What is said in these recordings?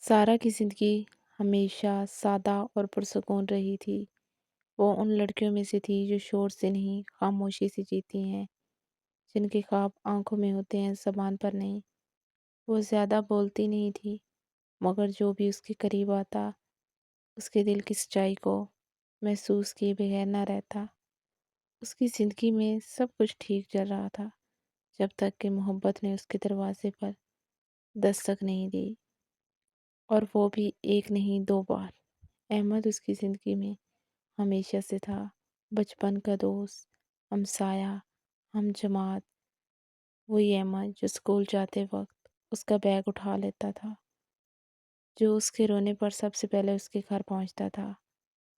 سارہ کی زندگی ہمیشہ سادہ اور پرسکون رہی تھی۔ وہ ان لڑکیوں میں سے تھی جو شور سے نہیں خاموشی سے جیتی ہیں، جن کے خواب آنکھوں میں ہوتے ہیں زبان پر نہیں۔ وہ زیادہ بولتی نہیں تھی، مگر جو بھی اس کے قریب آتا اس کے دل کی سچائی کو محسوس کیے بغیر نہ رہتا۔ اس کی زندگی میں سب کچھ ٹھیک چل رہا تھا جب تک کہ محبت نے اس کے دروازے پر دستک نہیں دی، اور وہ بھی ایک نہیں دو بار۔ احمد اس کی زندگی میں ہمیشہ سے تھا، بچپن کا دوست، ہمسایہ، ہم جماعت، وہی احمد جو اسکول جاتے وقت اس کا بیگ اٹھا لیتا تھا، جو اس کے رونے پر سب سے پہلے اس کے گھر پہنچتا تھا،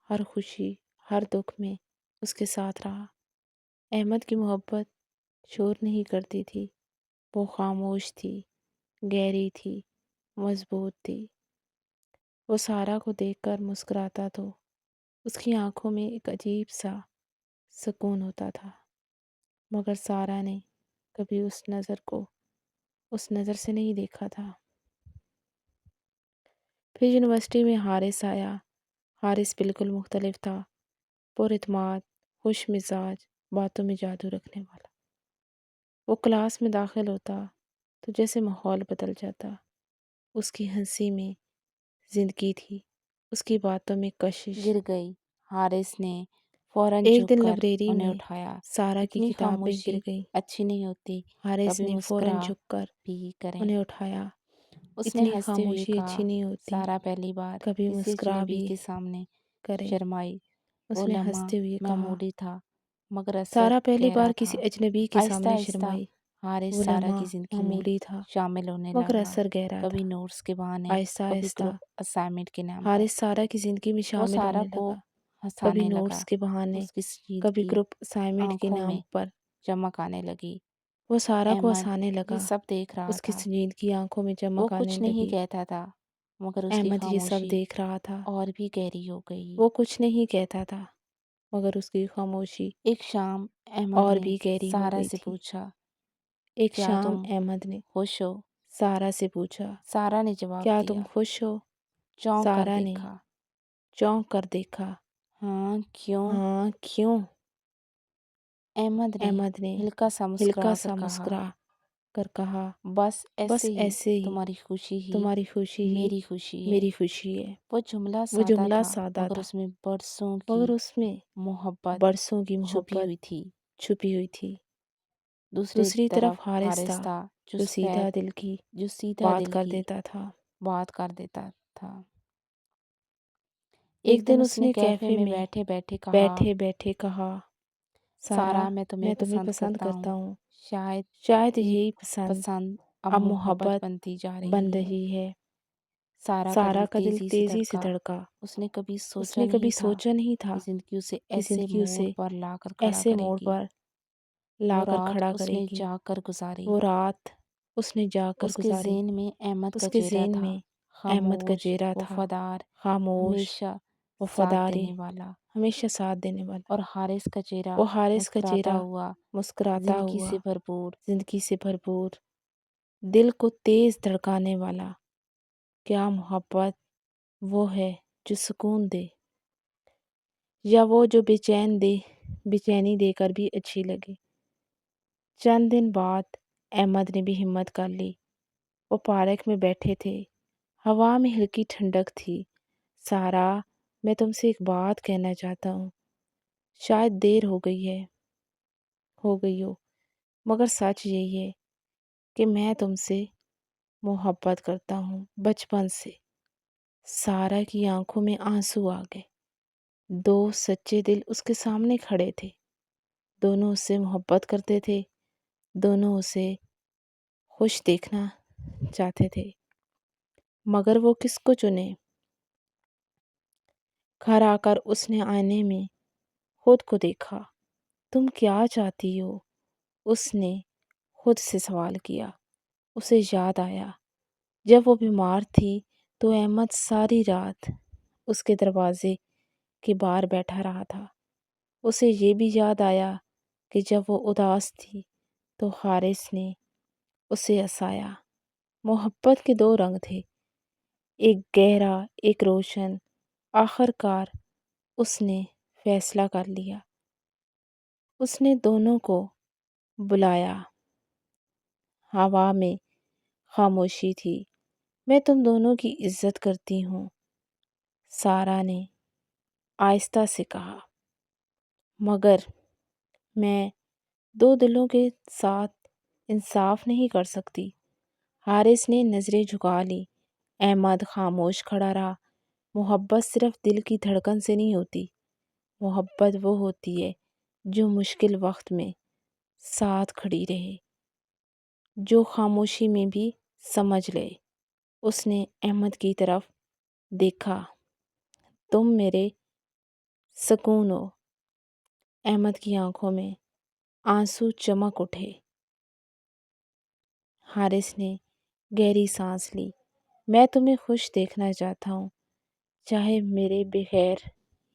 ہر خوشی ہر دکھ میں اس کے ساتھ رہا۔ احمد کی محبت شور نہیں کرتی تھی، وہ خاموش تھی، گہری تھی، مضبوط تھی۔ وہ سارہ کو دیکھ کر مسکراتا تو اس کی آنکھوں میں ایک عجیب سا سکون ہوتا تھا، مگر سارہ نے کبھی اس نظر سے نہیں دیکھا تھا۔ پھر یونیورسٹی میں حارث آیا۔ حارث بالکل مختلف تھا، پر اعتماد، خوش مزاج، باتوں میں جادو رکھنے والا۔ وہ کلاس میں داخل ہوتا تو جیسے ماحول بدل جاتا۔ اس کی ہنسی میں زندگی تھی، اس کی باتوں میں کشش۔ گر گئی۔ حارث نے فوراً ایک جھک دن کر لائبریری انہیں میں اٹھایا۔ سارہ کی اتنی کتابیں گر خاموشی گئیں۔ اچھی نہیں ہوتی، حارث کبھی نے فوراً مسکرا جھک کر بھی کریں۔ انہیں اٹھایا۔ اس نے اتنی ہنستے ہوئے خاموشی کہا، اچھی نہیں ہوتی، سارہ پہلی بار کبھی کسی مسکرا اجنبی بھی کے سامنے کرے۔ شرمائی۔ اس وہ نے لمحہ ہنستے ہوئے کہا۔ معمولی تھا، مگر اثر سارہ پہلی گہرا بار تھا۔ کسی اجنبی کے آہستہ سامنے آہستہ شرمائی۔ حارث وہ سارہ لمحہ کی زندگی میں معمولی تھا، شامل ہونے مگر لگا، اثر گہرا کبھی تھا۔ نوٹس کے بہانے، آہستہ کبھی آہستہ گروپ اسائنمنٹ کے نام پر۔ حارث سارہ کی زندگی میں وہ شامل سارہ ہونے کو لگا، کبھی ہنسانے لگا، نوٹس کے بہانے، اس کی کبھی سنجیدگی گروپ اسائنمنٹ کے آنکھوں نام میں پر۔ چمک آنے لگی۔ وہ سارہ کو احمد ہنسانے یہ لگا، سب دیکھ رہا اس کی تھا۔ سنجیدگی آنکھوں میں وہ چمک آنے کچھ نہیں لگی۔ کہتا تھا، مگر اس کی احمد یہ سب خاموشی دیکھ رہا تھا، اور بھی گہری ہو گئی۔ وہ کچھ نہیں کہتا تھا، مگر اس کی خاموشی ایک شام احمد اور نے بھی گہری ہو سارہ گئی سے تھی۔ پوچھا، ایک کیا شام تم احمد نے خوش ہو؟ سارہ سے پوچھا، سارہ نے جواب کیا تم دیا، خوش ہو؟ چونک کر سارہ نے دیکھا۔ چونک کر دیکھا۔ ہاں کیوں؟ ہاں کیوں؟ احمد نے احمد نے ہلکا سا ہلکا مسکرا کر سا کہا، مسکرا کر کہا، بس بس ایسے ہی، ایسے ہی، تمہاری خوشی ہی تمہاری خوشی ہی میری خوشی ہے۔ میری خوشی ہے۔ وہ جملہ وہ سادہ جملہ تھا، سادہ مگر تھا، اس میں برسوں کی مگر اس میں محبت برسوں کی چھپی محبت ہوئی تھی۔ چھپی ہوئی تھی۔ دوسری دوسری طرف طرف حارث حارث تھا، تھا جو سیدھا سفید، دل کی جو سیدھا بات دل کر کی دیتا تھا۔ بات کر دیتا تھا۔ ایک دن اس نے کیفے میں میں بیٹھے بیٹھے کہا، بیٹھے بیٹھے کہا، سارہ سارہ میں تمہیں پسند کرتا ہوں، شاید شاید یہ یہی پسند پسند اب اب محبت محبت بنتی جا بن رہی ہے۔ رہی ہے۔ دل سارہ کا دل سے تیزی سے دھڑکا۔ دھڑکا۔ اس نے کبھی اس سوچا نے کبھی نہیں تھا سوچا نہیں کہ تھا زندگی اسے کہ ایسے زندگی موڑ اسے پر لا کر کھڑا ایسے کرے موڑ گی۔ پر لا وہ کر رات کھڑا اس کرے نے گی۔ جا کر گزاری۔ وہ رات اس نے جا کر اس کے گزاری۔ ذہن میں احمد اس کا کے چہرہ ذہن تھا، میں احمد کا خاموش، چہرہ تھا، وفادار، خاموش، ہمیشہ ساتھ وفاداری، دینے والا۔ ہمیشہ ساتھ دینے والا۔ اور حارث کا چہرہ وہ حارث کا مسکراتا چہرہ ہوا، مسکراتا زندگی ہوا، سے بھرپور۔ زندگی سے بھرپور، دل کو تیز دھڑکانے والا۔ کیا محبت وہ ہے جو سکون دے، یا وہ جو بے چینی دے کر بھی اچھی لگے؟ چند دن بعد احمد نے بھی ہمت کر لی۔ وہ پارک میں بیٹھے تھے، ہوا میں ہلکی ٹھنڈک تھی۔ سارہ، میں تم سے ایک بات کہنا چاہتا ہوں، شاید دیر ہو گئی ہو، مگر سچ یہی ہے کہ میں تم سے محبت کرتا ہوں، بچپن سے۔ سارہ کی آنکھوں میں آنسو آ گئے۔ دو سچے دل اس کے سامنے کھڑے تھے، دونوں اس سے محبت کرتے تھے، دونوں اسے خوش دیکھنا چاہتے تھے، مگر وہ کس کو چنے؟ گھر آ کر اس نے آئینے میں خود کو دیکھا۔ تم کیا چاہتی ہو؟ اس نے خود سے سوال کیا۔ اسے یاد آیا جب وہ بیمار تھی تو احمد ساری رات اس کے دروازے کے باہر بیٹھا رہا تھا۔ اسے یہ بھی یاد آیا کہ جب وہ اداس تھی تو حارث نے اسے ہنسایا۔ محبت کے دو رنگ تھے، ایک گہرا، ایک روشن۔ آخر کار اس نے فیصلہ کر لیا۔ اس نے دونوں کو بلایا۔ ہوا میں خاموشی تھی۔ میں تم دونوں کی عزت کرتی ہوں، سارا نے آہستہ سے کہا، مگر میں دو دلوں کے ساتھ انصاف نہیں کر سکتی۔ حارث نے نظریں جھکا لی۔ احمد خاموش کھڑا رہا۔ محبت صرف دل کی دھڑکن سے نہیں ہوتی، محبت وہ ہوتی ہے جو مشکل وقت میں ساتھ کھڑی رہے، جو خاموشی میں بھی سمجھ لے۔ اس نے احمد کی طرف دیکھا۔ تم میرے سکون ہو۔ احمد کی آنکھوں میں آنسو چمک اٹھے۔ حارث نے گہری سانس لی۔ میں تمہیں خوش دیکھنا چاہتا ہوں، چاہے میرے بغیر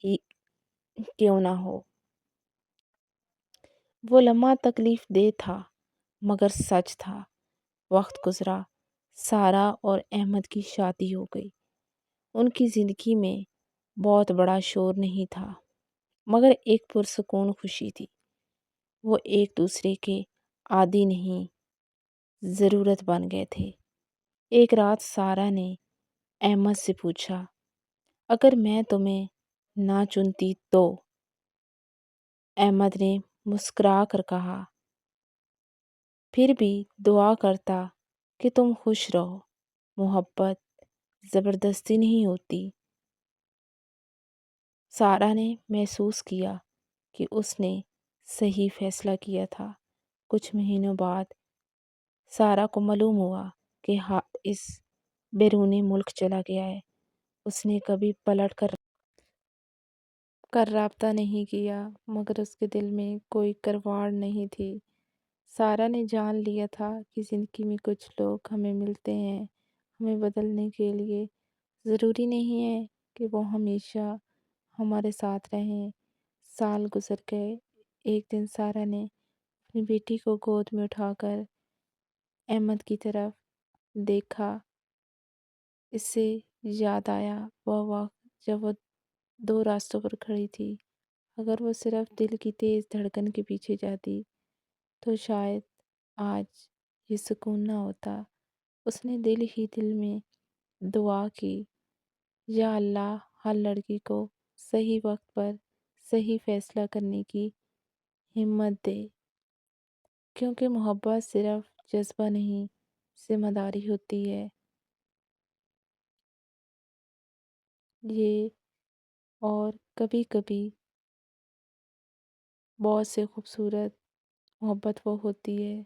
ہی کیوں نہ ہو۔ وہ لمحہ تکلیف دہ تھا مگر سچ تھا۔ وقت گزرا، سارا اور احمد کی شادی ہو گئی۔ ان کی زندگی میں بہت بڑا شور نہیں تھا مگر ایک پرسکون خوشی تھی۔ وہ ایک دوسرے کے عادی نہیں، ضرورت بن گئے تھے۔ ایک رات سارا نے احمد سے پوچھا، اگر میں تمہیں نہ چنتی تو؟ احمد نے مسکرا کر کہا، پھر بھی دعا کرتا کہ تم خوش رہو۔ محبت زبردستی نہیں ہوتی۔ سارا نے محسوس کیا کہ اس نے صحیح فیصلہ کیا تھا۔ کچھ مہینوں بعد سارا کو معلوم ہوا کہ اس بیرون ملک چلا گیا ہے۔ اس نے کبھی پلٹ کر رابطہ نہیں کیا مگر اس کے دل میں کوئی کرواڑ نہیں تھی۔ سارا نے جان لیا تھا کہ زندگی میں کچھ لوگ ہمیں ملتے ہیں ہمیں بدلنے کے لیے۔ ضروری نہیں ہے کہ وہ ہمیشہ ہمارے ساتھ رہیں۔ سال گزر گئے۔ ایک دن سارا نے اپنی بیٹی کو گود میں اٹھا کر احمد کی طرف دیکھا۔ اس سے یاد آیا وہ وقت جب وہ دو راستوں پر کھڑی تھی۔ اگر وہ صرف دل کی تیز دھڑکن کے پیچھے جاتی تو شاید آج یہ سکون نہ ہوتا۔ اس نے دل ہی دل میں دعا کی، یا اللہ ہر لڑکی کو صحیح وقت پر صحیح فیصلہ کرنے کی ہمت دے، کیونکہ محبت صرف جذبہ نہیں، ذمہ داری ہوتی ہے۔ یہ اور کبھی کبھی بہت سے خوبصورت محبت وہ ہوتی ہے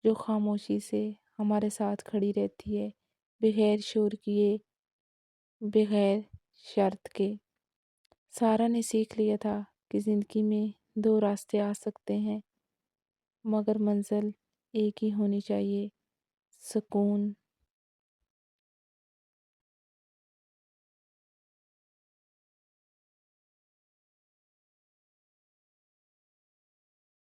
جو خاموشی سے ہمارے ساتھ کھڑی رہتی ہے، بغیر شور کیے، بغیر شرط کے۔ سارا نے سیکھ لیا تھا کہ زندگی میں دو راستے آ سکتے ہیں مگر منزل ایک ہی ہونی چاہیے، سکون